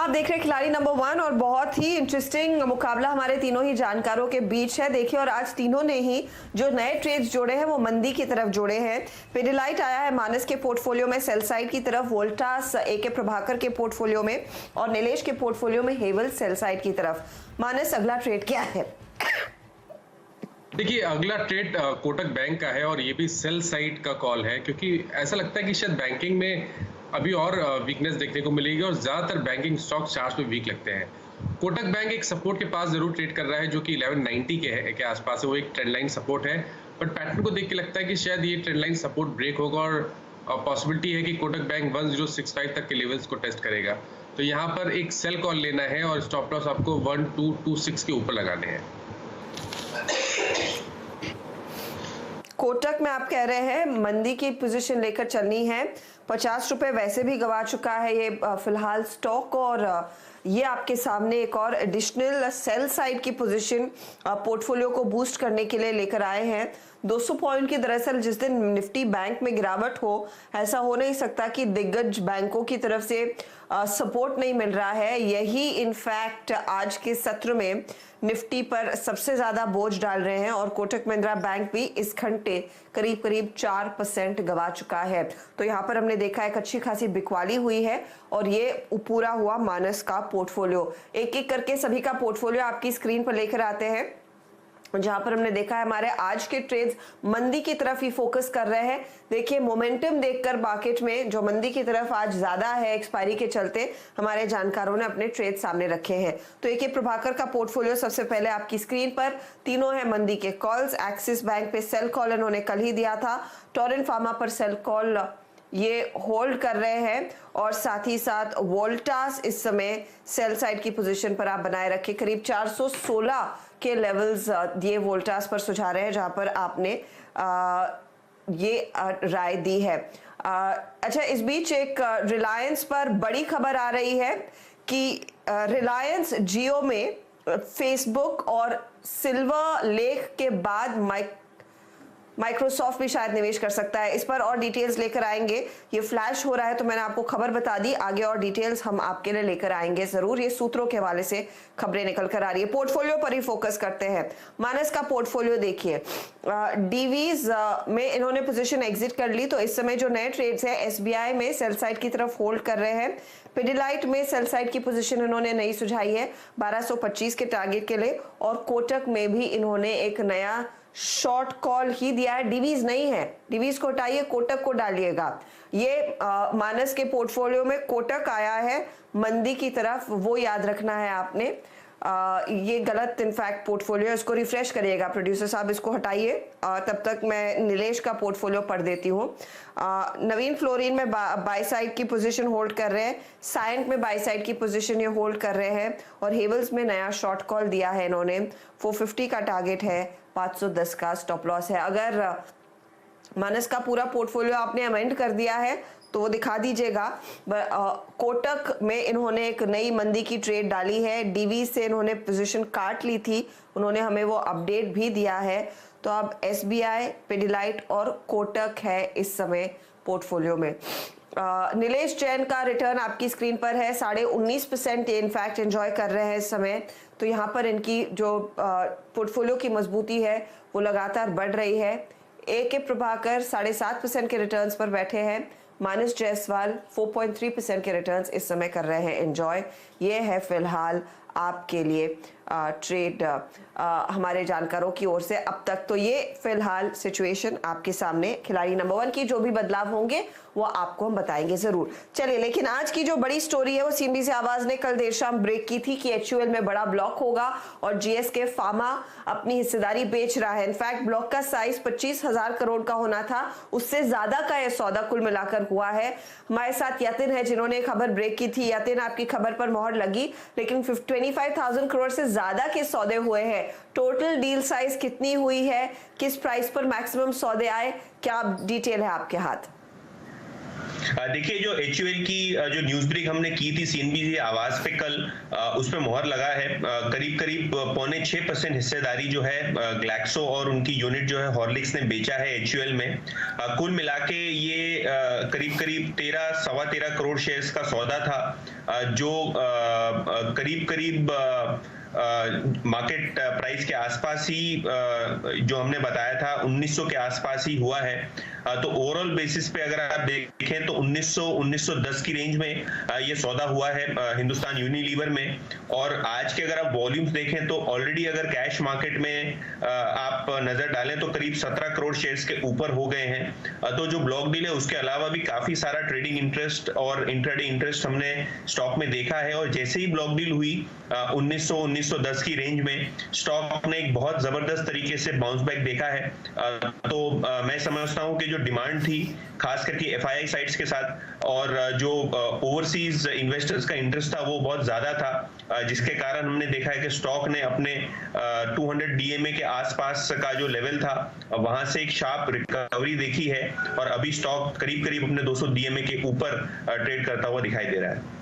आप देख रहे हैं खिलाड़ी नंबर 1 और बहुत ही इंटरेस्टिंग मुकाबला हमारे तीनों ही जानकारों के बीच है। देखिए, और आज तीनों ने ही जो नए ट्रेड्स जोड़े हैं वो मंदी की तरफ जोड़े हैं। पिडिलाइट आया है मानस के पोर्टफोलियो में सेल साइड की तरफ, वोल्टास ए.के. प्रभाकर के पोर्टफोलियो में और नीलेश के पोर्टफोलियो में हेवल सेल साइड की तरफ। मानस, अगला ट्रेड क्या है? देखिए, अगला ट्रेड कोटक बैंक का है और ये भी सेल साइड का कॉल है, क्योंकि ऐसा लगता है कि शायद बैंकिंग में अभी और वीकनेस देखने को मिलेगी और ज्यादातर बैंकिंग स्टॉक चार्ट में वीक लगते हैं। कोटक बैंक एक सपोर्ट के पास जरूर ट्रेड कर रहा है जो कि 1190 के आसपास है। वो एक ट्रेंड लाइन सपोर्ट है, बट पैटर्न को देख के लगता है कि शायद ये ट्रेंड लाइन सपोर्ट ब्रेक होगा और पॉसिबिलिटी है कि कोटक बैंक 1065 तक के लेवल्स को टेस्ट करेगा। तो यहाँ पर एक सेल कॉल लेना है और स्टॉप लॉस आपको 1226 के ऊपर लगाने हैं। कोटक में आप कह रहे हैं मंदी की पोजीशन लेकर चलनी है। 50 रुपए वैसे भी गवा चुका है ये फिलहाल स्टॉक, और ये आपके सामने एक और एडिशनल सेल साइड की पोजीशन पोर्टफोलियो को बूस्ट करने के लिए लेकर आए हैं। 200 पॉइंट की दरअसल जिस दिन निफ्टी बैंक में गिरावट हो, ऐसा हो नहीं सकता कि दिग्गज बैंकों की तरफ से सपोर्ट नहीं मिल रहा है। यही इनफैक्ट आज के सत्र में निफ्टी पर सबसे ज्यादा बोझ डाल रहे हैं और कोटक महिंद्रा बैंक भी इस घंटे करीब करीब 4% गवा चुका है। तो यहाँ पर हमने देखा एक अच्छी खासी बिकवाली हुई है और ये पूरा हुआ मानस का पोर्टफोलियो। एक एक करके सभी का पोर्टफोलियो आपकी स्क्रीन पर लेकर आते हैं, जहां पर हमने देखा है हमारे आज के ट्रेड्स मंदी की तरफ ही फोकस कर रहे हैं। देखिए, मोमेंटम देखकर मार्केट में जो मंदी की तरफ आज ज्यादा है एक्सपायरी के चलते, हमारे जानकारों ने अपने ट्रेड सामने रखे हैं। तो ए.के. प्रभाकर का पोर्टफोलियो सबसे पहले आपकी स्क्रीन पर, तीनों है मंदी के कॉल्स। एक्सिस बैंक पे सेल कॉल इन्होंने कल ही दिया था। टोरेंट फार्मा पर सेल कॉल ये होल्ड कर रहे हैं और साथ ही साथ वोल्टास इस समय सेल साइड की पोजीशन पर आप बनाए रखे। करीब 416 के लेवल्स ये वोल्टास पर सुझा रहे हैं, जहां पर आपने ये राय दी है। अच्छा, इस बीच एक रिलायंस पर बड़ी खबर आ रही है कि रिलायंस जियो में फेसबुक और सिल्वर लेक के बाद माइक्रोसॉफ्ट भी शायद निवेश कर सकता है। इस पर और डिटेल्स लेकर आएंगे। ये फ्लैश हो रहा है तो मैंने आपको खबर बता दी, आगे और डिटेल्स हम आपके लिए लेकर आएंगे जरूर। ये सूत्रों के हवाले से खबरें निकल कर आ रही है। पोर्टफोलियो पर ही फोकस करते हैं। मानस का पोर्टफोलियो देखिए, डीवीज में इन्होंने पोजीशन एग्जिट कर ली। तो इस समय जो नए ट्रेड्स है, एसबीआई में सेल साइड की तरफ होल्ड कर रहे हैं। पिडिलाइट में सेल साइड की पोजीशन इन्होंने नई सुझाई है 1225 के टारगेट के लिए, और कोटक में भी इन्होंने एक नया शॉर्ट कॉल ही दिया है। डिवीज नहीं है, डिवीज को हटाइए, कोटक को डालिएगा। ये मानस के पोर्टफोलियो में कोटक आया है मंदी की तरफ, वो याद रखना है आपने। ये गलत इनफैक्ट पोर्टफोलियो, इसको रिफ्रेश करिएगा प्रोड्यूसर साहब, इसको हटाइए। तब तक मैं नीलेश का पोर्टफोलियो पढ़ देती हूँ। नवीन फ्लोरिन में बाय साइड की पोजीशन होल्ड कर रहे हैं। साइंट में बाय साइड की पोजीशन ये होल्ड कर रहे हैं और हेवल्स में नया शॉर्ट कॉल दिया है इन्होंने। 450 का टारगेट है, 510 का स्टॉप लॉस है। अगर मानस का पूरा पोर्टफोलियो आपने अमेंड कर दिया है तो वो दिखा दीजिएगा। कोटक में इन्होंने एक नई मंदी की ट्रेड डाली है। डीवी से इन्होंने पोजीशन काट ली थी, उन्होंने हमें वो अपडेट भी दिया है। तो अब एसबीआई, पिडिलाइट और कोटक है इस समय पोर्टफोलियो में। नीलेश जैन का रिटर्न आपकी स्क्रीन पर है, 19.5% इनफैक्ट एंजॉय कर रहे हैं इस समय। तो यहाँ पर इनकी जो पोर्टफोलियो की मजबूती है वो लगातार बढ़ रही है। ए.के. प्रभाकर 7.5% के रिटर्न्स पर बैठे हैं। मानस जायसवाल 4.3% के रिटर्न्स इस समय कर रहे हैं एंजॉय। ये है फिलहाल आपके लिए ट्रेड हमारे जानकारों की ओर से अब तक। तो ये फिलहाल सिचुएशन आपके सामने। खिलाड़ी नंबर 1 की जो भी बदलाव होंगे वो आपको हम बताएंगे जरूर। चलिए, लेकिन आज की जो बड़ी स्टोरी है वो सीएनबी से आवाज ने कल देर शाम ब्रेक की थी कि एचयूएल में बड़ा ब्लॉक होगा और जीएसके फार्मा अपनी हिस्सेदारी बेच रहा है। इनफैक्ट ब्लॉक का साइज 25,000 करोड़ का होना था, उससे ज्यादा का यह सौदा कुल मिलाकर हुआ है। हमारे साथ यतिन है जिन्होंने खबर ब्रेक की थी। यतिन, आपकी खबर पर मोहर लगी, लेकिन 25,000 करोड़ से ज्यादा के सौदे हुए हैं। टोटल डील साइज कितनी हुई है, किस प्राइस पर मैक्सिमम सौदे आए, क्या डिटेल है आपके हाथ? देखिए, जो HUL की जो न्यूज ब्रेक हमने की थी CNBC आवाज पे कल, उस पे मोहर लगा है। करीब करीब 5.6% हिस्सेदारी जो है ग्लैक्सो और उनकी यूनिट जो है हॉर्लिक्स ने बेचा है HUL में। कुल मिला के ये करीब करीब 13-13.25 करोड़ शेयर्स का सौदा था, जो करीब करीब मार्केट प्राइस के आसपास ही, जो हमने बताया था 1900 के आसपास ही हुआ है। तो ओवरऑल बेसिस पे अगर आप देखें तो 1910 की रेंज में ये सौदा हुआ है हिंदुस्तान यूनिलीवर में। और आज के अगर आप वॉल्यूम्स देखें तो ऑलरेडी अगर कैश मार्केट में आप नजर डालें तो करीब 17 करोड़ शेयर्स के ऊपर हो गए हैं। तो जो ब्लॉक डील है उसके अलावा भी काफी सारा ट्रेडिंग इंटरेस्ट और इंट्राडे इंटरेस्ट हमने स्टॉक में देखा है। और जैसे ही ब्लॉक डील हुई 1910 की रेंज में, स्टॉक ने एक बहुत जबरदस्त तरीके से बाउंस बैक देखा है। तो मैं समझता हूं कि जो डिमांड थी खास करके FII साइट्स के साथ, और जो ओवरसीज इन्वेस्टर्स का इंटरेस्ट था वो बहुत ज्यादा था, जिसके कारण हमने देखा है कि स्टॉक ने अपने 200 DMA के आसपास का जो लेवल था वहां से एक शार्प रिकवरी देखी है, और अभी स्टॉक करीब करीब अपने 200 DMA के ऊपर ट्रेड करता हुआ दिखाई दे रहा है।